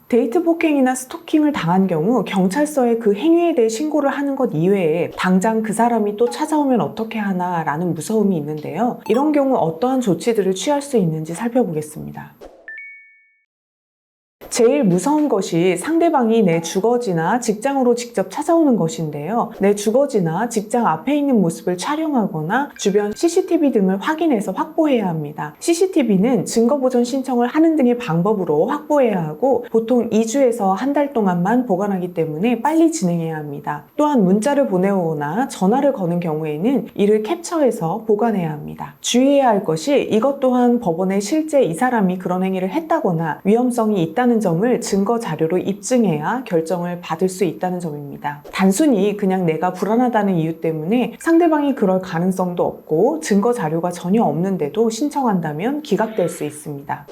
데이트 폭행이나 스토킹을 당한 경우 경찰서에 그 행위에 대해 신고를 하는 것 이외에 당장 그 사람이 또 찾아오면 어떻게 하나 라는 무서움이 있는데요. 이런 경우 어떠한 조치들을 취할 수 있는지 살펴보겠습니다. 제일 무서운 것이 상대방이 내 주거지나 직장으로 직접 찾아오는 것인데요. 내 주거지나 직장 앞에 있는 모습을 촬영하거나 주변 CCTV 등을 확인해서 확보해야 합니다. CCTV는 증거보전 신청을 하는 등의 방법으로 확보해야 하고 보통 2주에서 한 달 동안만 보관하기 때문에 빨리 진행해야 합니다. 또한 문자를 보내오거나 전화를 거는 경우에는 이를 캡처해서 보관해야 합니다. 주의해야 할 것이 이것 또한 법원에 실제 이 사람이 그런 행위를 했다거나 위험성이 있다는 점을 증거 자료로 입증해야 결정을 받을 수 있다는 점입니다. 단순히 그냥 내가 불안하다는 이유 때문에 상대방이 그럴 가능성도 없고 증거 자료가 전혀 없는데도 신청한다면 기각될 수 있습니다.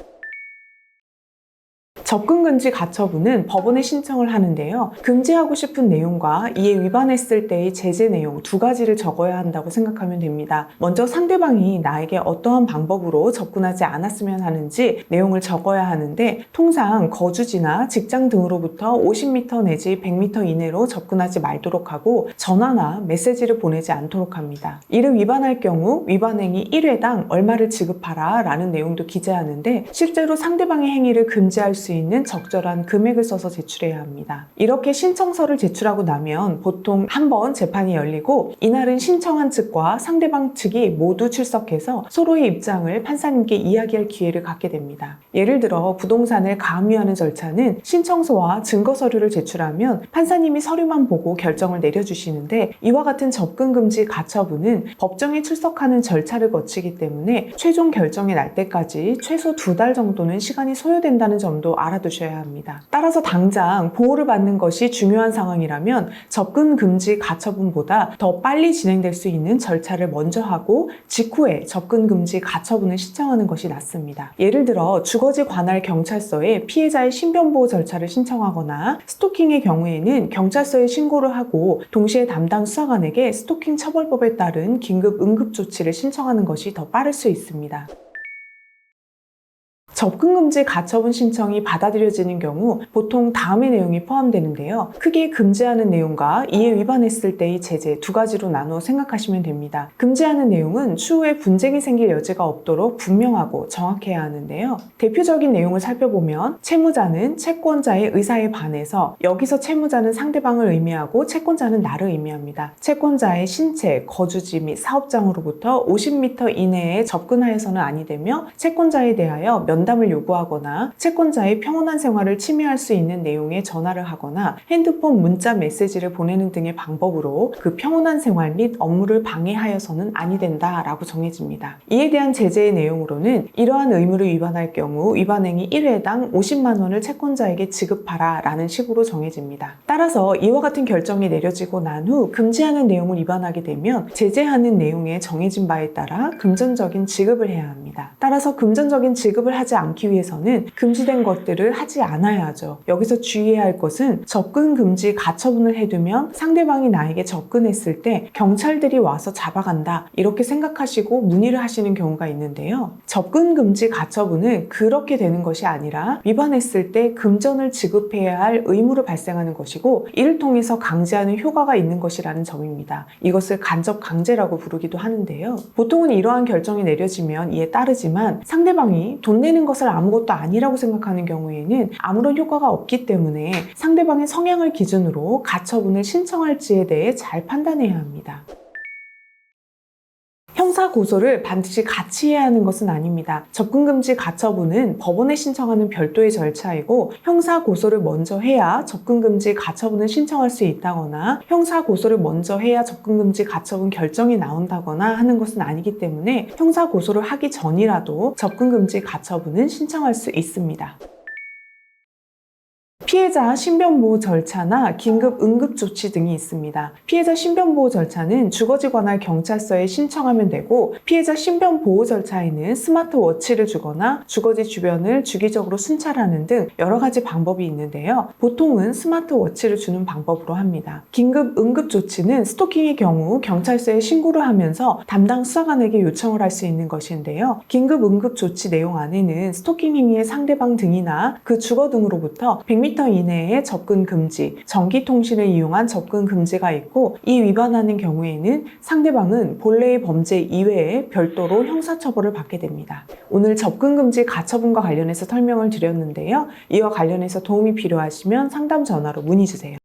접근금지 가처분은 법원에 신청을 하는데요. 금지하고 싶은 내용과 이에 위반했을 때의 제재 내용 두 가지를 적어야 한다고 생각하면 됩니다. 먼저 상대방이 나에게 어떠한 방법으로 접근하지 않았으면 하는지 내용을 적어야 하는데 통상 거주지나 직장 등으로부터 50m 내지 100m 이내로 접근하지 말도록 하고 전화나 메시지를 보내지 않도록 합니다. 이를 위반할 경우 위반행위 1회당 얼마를 지급하라 라는 내용도 기재하는데 실제로 상대방의 행위를 금지할 수 있는 적절한 금액을 써서 제출해야 합니다. 이렇게 신청서를 제출하고 나면 보통 한 번 재판이 열리고 이날은 신청한 측과 상대방 측이 모두 출석해서 서로의 입장을 판사님께 이야기할 기회를 갖게 됩니다. 예를 들어 부동산을 가압류하는 절차는 신청서와 증거서류를 제출하면 판사님이 서류만 보고 결정을 내려주시는데 이와 같은 접근금지 가처분은 법정에 출석하는 절차를 거치기 때문에 최종 결정이 날 때까지 최소 2달 정도는 시간이 소요된다는 점도 알아두셔야 합니다. 따라서 당장 보호를 받는 것이 중요한 상황이라면 접근금지 가처분보다 더 빨리 진행될 수 있는 절차를 먼저 하고 직후에 접근금지 가처분을 신청하는 것이 낫습니다. 예를 들어 주거지 관할 경찰서에 피해자의 신변보호 절차를 신청하거나 스토킹의 경우에는 경찰서에 신고를 하고 동시에 담당 수사관에게 스토킹 처벌법에 따른 긴급 응급조치를 신청하는 것이 더 빠를 수 있습니다. 접근금지 가처분 신청이 받아들여지는 경우 보통 다음의 내용이 포함되는데요. 크게 금지하는 내용과 이에 위반했을 때의 제재 두 가지로 나누어 생각하시면 됩니다. 금지하는 내용은 추후에 분쟁이 생길 여지가 없도록 분명하고 정확해야 하는데요. 대표적인 내용을 살펴보면 채무자는 채권자의 의사에 반해서 여기서 채무자는 상대방을 의미하고 채권자는 나를 의미합니다. 채권자의 신체, 거주지 및 사업장으로부터 50m 이내에 접근하여서는 아니 되며 채권자에 대하여 면담을 요구하거나 채권자의 평온한 생활을 침해할 수 있는 내용의 전화를 하거나 핸드폰 문자 메시지를 보내는 등의 방법으로 그 평온한 생활 및 업무를 방해하여서는 아니 된다라고 정해집니다. 이에 대한 제재의 내용으로는 이러한 의무를 위반할 경우 위반행위 1회당 50만 원을 채권자에게 지급하라 라는 식으로 정해집니다. 따라서 이와 같은 결정이 내려지고 난 후 금지하는 내용을 위반하게 되면 제재하는 내용에 정해진 바에 따라 금전적인 지급을 해야 합니다. 따라서 금전적인 지급을 하지 않기 위해서는 금지된 것들을 하지 않아야 하죠. 여기서 주의해야 할 것은 접근금지 가처분을 해두면 상대방이 나에게 접근했을 때 경찰들이 와서 잡아간다 이렇게 생각하시고 문의를 하시는 경우가 있는데요. 접근금지 가처분은 그렇게 되는 것이 아니라 위반했을 때 금전을 지급해야 할 의무를 발생하는 것이고 이를 통해서 강제하는 효과가 있는 것이라는 점입니다. 이것을 간접 강제라고 부르기도 하는데요. 보통은 이러한 결정이 내려지면 이에 따르지만 상대방이 돈 내는 것을 아무것도 아니라고 생각하는 경우에는 아무런 효과가 없기 때문에 상대방의 성향을 기준으로 가처분을 신청할지에 대해 잘 판단해야 합니다. 형사 고소를 반드시 같이 해야 하는 것은 아닙니다. 접근금지 가처분은 법원에 신청하는 별도의 절차이고 형사 고소를 먼저 해야 접근금지 가처분을 신청할 수 있다거나 형사 고소를 먼저 해야 접근금지 가처분 결정이 나온다거나 하는 것은 아니기 때문에 형사 고소를 하기 전이라도 접근금지 가처분은 신청할 수 있습니다. 피해자 신변보호 절차나 긴급 응급조치 등이 있습니다. 피해자 신변보호 절차는 주거지 관할 경찰서에 신청하면 되고, 피해자 신변보호 절차에는 스마트워치를 주거나 주거지 주변을 주기적으로 순찰하는 등 여러 가지 방법이 있는데요. 보통은 스마트워치를 주는 방법으로 합니다. 긴급 응급조치는 스토킹의 경우 경찰서에 신고를 하면서 담당 수사관에게 요청을 할 수 있는 것인데요. 긴급 응급조치 내용 안에는 스토킹 행위의 상대방 등이나 그 주거 등으로부터 100m 이내에 접근 금지, 전기통신을 이용한 접근 금지가 있고, 이 위반하는 경우에는 상대방은 본래의 범죄 이외에 별도로 형사처벌을 받게 됩니다. 오늘 접근 금지 가처분과 관련해서 설명을 드렸는데요. 이와 관련해서 도움이 필요하시면 상담 전화로 문의 주세요.